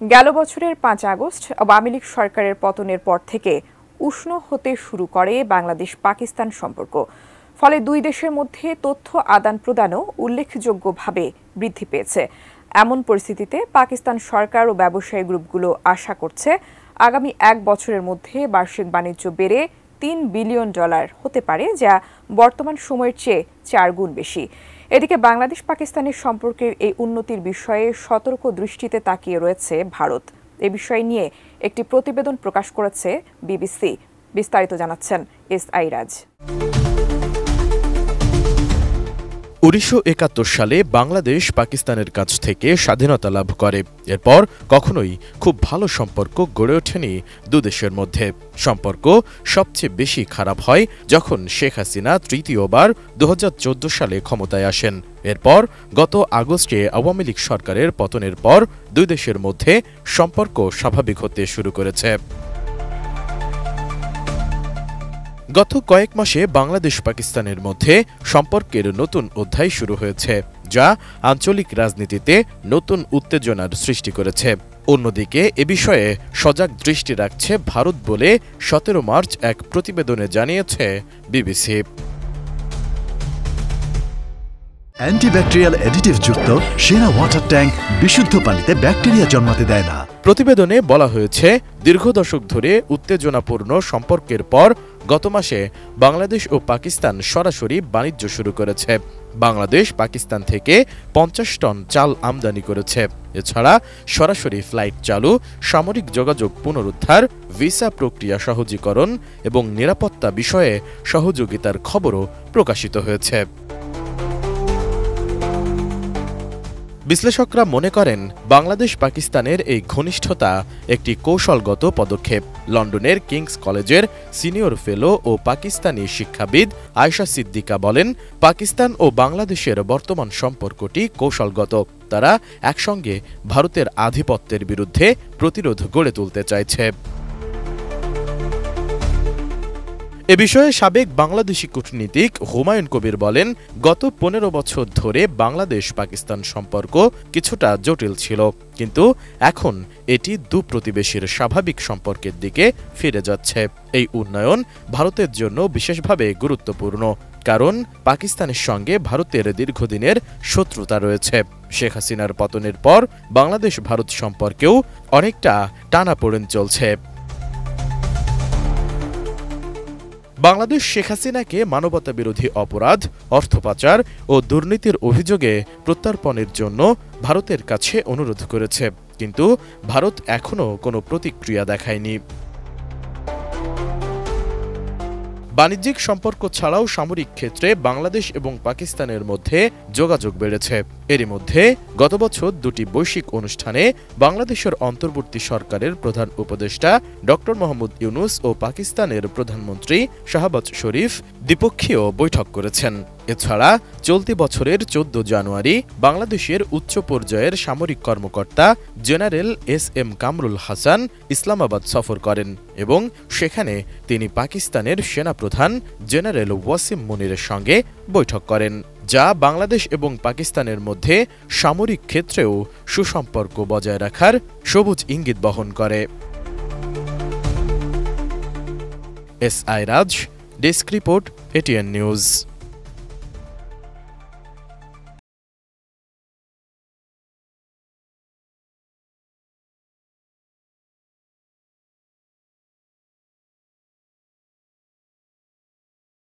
গেল বছরের ৫ আগস্ট আওয়ামী লীগ সরকারের পতনের পর থেকে উষ্ণ হতে শুরু করে বাংলাদেশ-পাকিস্তান সম্পর্ক। ফলে দুই দেশের মধ্যে তথ্য আদান-প্রদানও উল্লেখযোগ্যভাবে বৃদ্ধি পেয়েছে। এমন পরিস্থিতিতে পাকিস্তান সরকার ও ব্যবসায়ী গ্রুপগুলো আশা করছে আগামী ১ বছরের মধ্যে বার্ষিক বাণিজ্য বেড়ে $৩ বিলিয়ন হতে পারে, যা বর্তমান সময়ের চেয়ে ৪ গুণ বেশি। এদিকে বাংলাদেশ-পাকিস্তানের সম্পর্কের এই উন্নতির বিষয়ে সতর্ক দৃষ্টিতে তাকিয়ে রয়েছে ভারত। এ বিষয় নিয়ে একটি প্রতিবেদন প্রকাশ করেছে বিবিসি। বিস্তারিত জানাচ্ছেন এসআই রাজ। ১৯৭১ সালে বাংলাদেশ পাকিস্তানের কাছ থেকে স্বাধীনতা লাভ করে। এরপর কখনোই খুব ভালো সম্পর্ক গড়ে ওঠেনি দুদেশের মধ্যে। সম্পর্ক সবচেয়ে বেশি খারাপ হয় যখন শেখ হাসিনা তৃতীয়বার ২০১৪ সালে ক্ষমতায় আসেন। এরপর গত আগস্টে আওয়ামী লীগ সরকারের পতনের পর দুই দেশের মধ্যে সম্পর্ক স্বাভাবিক হতে শুরু করেছে। গত কয়েক মাসে বাংলাদেশ পাকিস্তানের মধ্যে সম্পর্কের নতুন অধ্যায় শুরু হয়েছে, যা আঞ্চলিক রাজনীতিতে নতুন উত্তেজনার সৃষ্টি করেছে। অন্যদিকে এ বিষয়ে সজাগ দৃষ্টি রাখছে ভারত বলে ১৭ মার্চ এক প্রতিবেদনে জানিয়েছে বিবিসি। অ্যান্টিব্যাকটেরিয়াল অ্যাডিটিভ যুক্ত সেরা ওয়াটার ট্যাঙ্ক বিশুদ্ধ পানিতে ব্যাকটেরিয়া জন্মাতে দেয় না। প্রতিবেদনে বলা হয়েছে, দীর্ঘ দশক ধরে উত্তেজনাপূর্ণ সম্পর্কের পর গত মাসে বাংলাদেশ ও পাকিস্তান সরাসরি বাণিজ্য শুরু করেছে। বাংলাদেশ পাকিস্তান থেকে ৫০ টন চাল আমদানি করেছে। এছাড়া সরাসরি ফ্লাইট চালু, সামরিক যোগাযোগ পুনরুদ্ধার, ভিসা প্রক্রিয়া সহজীকরণ এবং নিরাপত্তা বিষয়ে সহযোগিতার খবরও প্রকাশিত হয়েছে। বিশ্লেষকরা মনে করেন, বাংলাদেশ পাকিস্তানের এই ঘনিষ্ঠতা একটি কৌশলগত পদক্ষেপ। লন্ডনের কিংস কলেজের সিনিয়র ফেলো ও পাকিস্তানি শিক্ষাবিদ আয়েশা সিদ্দিকা বলেন, পাকিস্তান ও বাংলাদেশের বর্তমান সম্পর্কটি কৌশলগত। তারা একসঙ্গে ভারতের আধিপত্যের বিরুদ্ধে প্রতিরোধ গড়ে তুলতে চাইছে। এ বিষয়ে সাবেক বাংলাদেশি কূটনীতিক হুমায়ুন কবির বলেন, গত ১৫ বছর ধরে বাংলাদেশ পাকিস্তান সম্পর্ক কিছুটা জটিল ছিল, কিন্তু এখন এটি দু প্রতিবেশীর স্বাভাবিক সম্পর্কের দিকে ফিরে যাচ্ছে। এই উন্নয়ন ভারতের জন্য বিশেষভাবে গুরুত্বপূর্ণ, কারণ পাকিস্তানের সঙ্গে ভারতের দীর্ঘদিনের শত্রুতা রয়েছে। শেখ হাসিনার পতনের পর বাংলাদেশ ভারত সম্পর্কেও অনেকটা টানাপোড়েন চলছে। বাংলাদেশ শেখ হাসিনাকে মানবতাবিরোধী অপরাধ, অর্থ পাচার ও দুর্নীতির অভিযোগে প্রত্যর্পণের জন্য ভারতের কাছে অনুরোধ করেছে, কিন্তু ভারত এখনও কোনো প্রতিক্রিয়া দেখায়নি। বাণিজ্যিক সম্পর্ক ছাড়াও সামরিক ক্ষেত্রে বাংলাদেশ এবং পাকিস্তানের মধ্যে যোগাযোগ বেড়েছে। এরই মধ্যে গত বছর দুটি বৈশ্বিক অনুষ্ঠানে বাংলাদেশের অন্তর্বর্তী সরকারের প্রধান উপদেষ্টা ড মোহাম্মদ ইউনূস ও পাকিস্তানের প্রধানমন্ত্রী শাহবাজ শরীফ দ্বিপক্ষীয় বৈঠক করেছেন। এছাড়া চলতি বছরের ১৪ জানুয়ারি বাংলাদেশের উচ্চ পর্যায়ের সামরিক কর্মকর্তা জেনারেল এস.এম. কামরুল হাসান ইসলামাবাদ সফর করেন এবং সেখানে তিনি পাকিস্তানের সেনাপ্রধান জেনারেল ওয়াসিম মুনিরের সঙ্গে বৈঠক করেন, যা বাংলাদেশ এবং পাকিস্তানের মধ্যে সামরিক ক্ষেত্রেও সুসম্পর্ক বজায় রাখার সবুজ ইঙ্গিত বহন করে। এসআই রাজ, ডেস্ক রিপোর্ট, এটিএন নিউজ।